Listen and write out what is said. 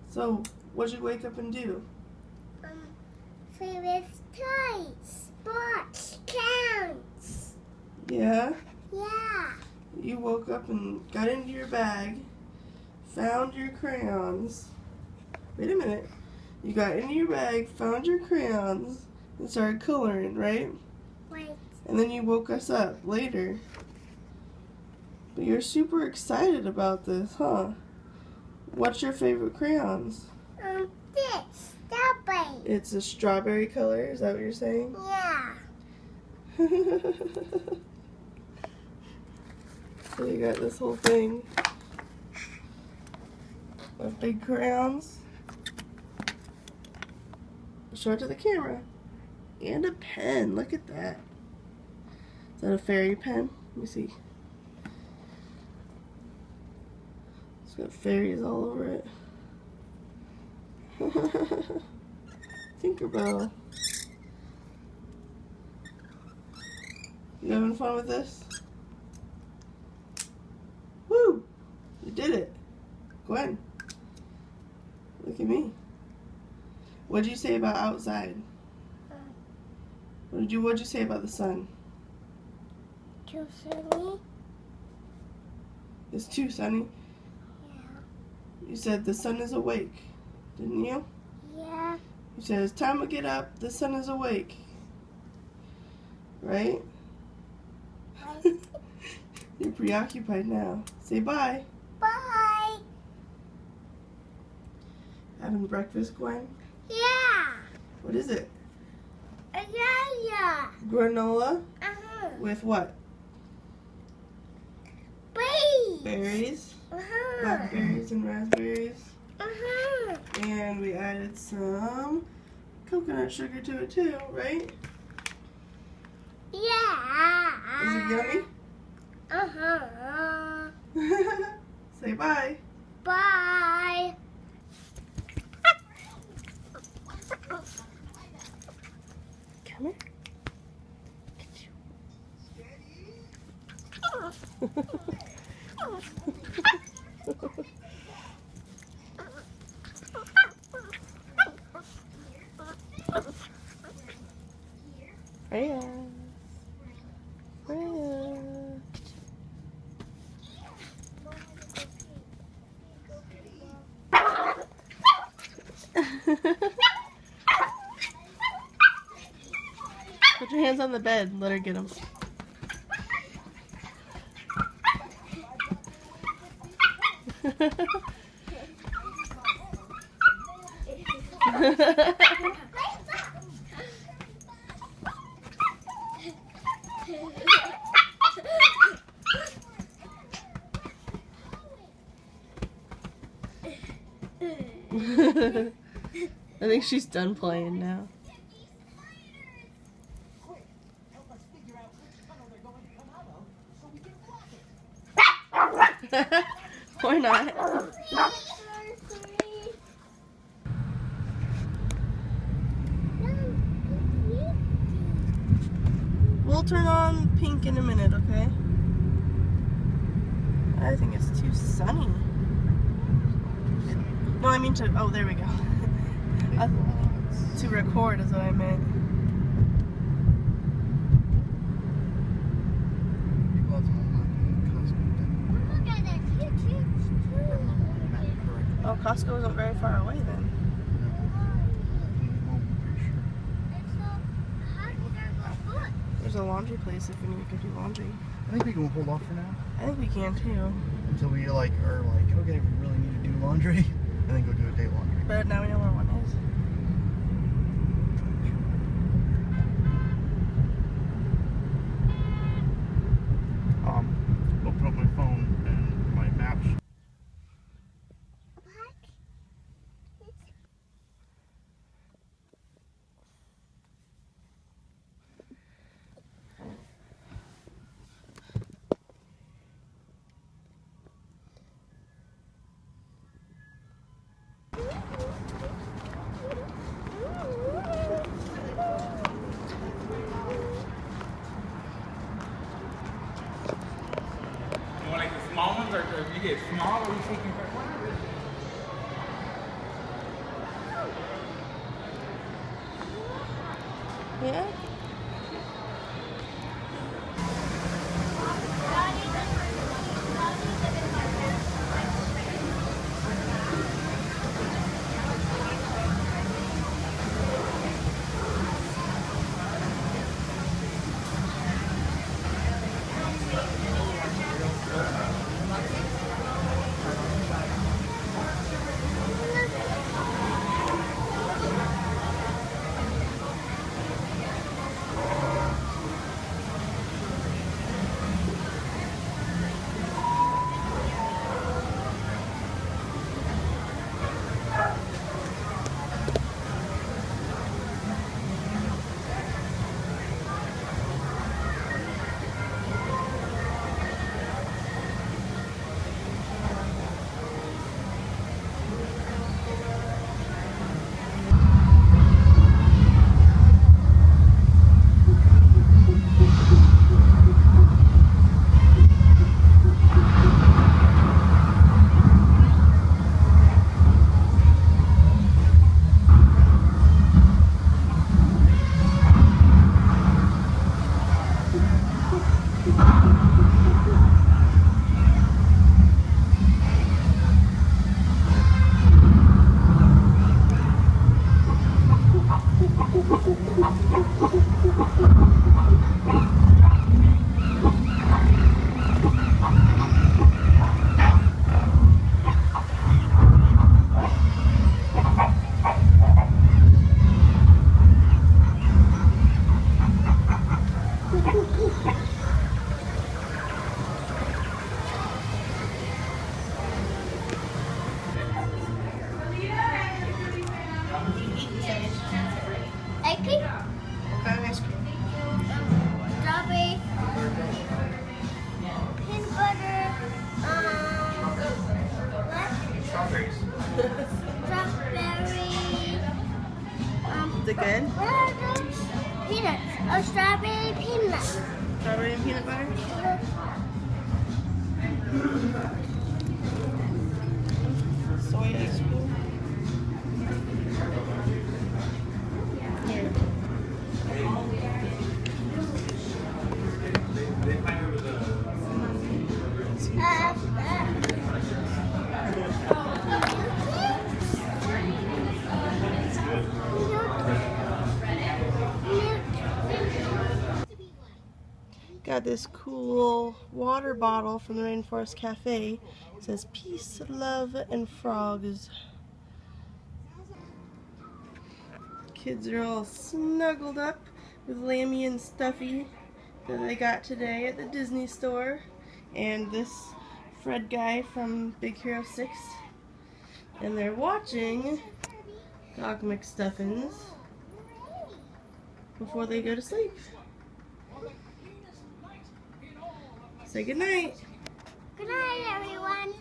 So, what'd you wake up and do? Play with toys, sports, counts. Yeah? Yeah. You woke up and got into your bag, found your crayons. Wait a minute. You got into your bag, found your crayons, and started coloring, right? Right. And then you woke us up later. But you're super excited about this, huh? What's your favorite crayons? This strawberry. It's a strawberry color, is that what you're saying? Yeah. So you got this whole thing of big crayons. Show it to the camera. And a pen, look at that. Is that a fairy pen? Let me see. It's got fairies all over it. Tinkerbell. You having fun with this? Woo! You did it. Gwen. Look at me. What did you say about outside? What'd you say about the sun? Too sunny? It's too sunny. Yeah. You said the sun is awake, didn't you? Yeah. You said it's time to get up, the sun is awake. Right? Right. You're preoccupied now. Say bye. Bye. Having breakfast, Gwen? Yeah. What is it? Yeah. Granola? Uh-huh. With what? Berries. Berries? Uh-huh. Blackberries and raspberries. Uh-huh. And we added some coconut sugar to it too, right? Yeah. Is it yummy? Uh-huh. Say bye. Bye. Come here. Freya. Freya. Put your hands on the bed and let her get them. I think she's done playing now. Or not. We'll turn on pink in a minute, okay? I think it's too sunny. No, I mean to, oh, there we go. To record is what I meant. Oh, Costco isn't very far away then. There's a laundry place if we need to do laundry. I think we can hold off for now. I think we can too. Until we are like, okay, we really need to do laundry, and then go do a day laundry. But now we know where one is. Open up my phone and my maps. Like the small ones, or if you get small, or you taking what is it? Yeah? Ice cream? What kind of ice cream? Strawberry, peanut butter, what? Strawberries. Strawberry, Is it good? what are those? Peanuts. Oh, strawberry peanuts. Strawberry and peanut butter? Soy ice cream? Here. Got this cool water bottle from the Rainforest Cafe. It says peace, love, and frogs. Kids are all snuggled up with Lammy and Stuffy that they got today at the Disney store. And this Fred guy from Big Hero 6. And they're watching Dog McStuffins before they go to sleep. Say goodnight. Good night, everyone.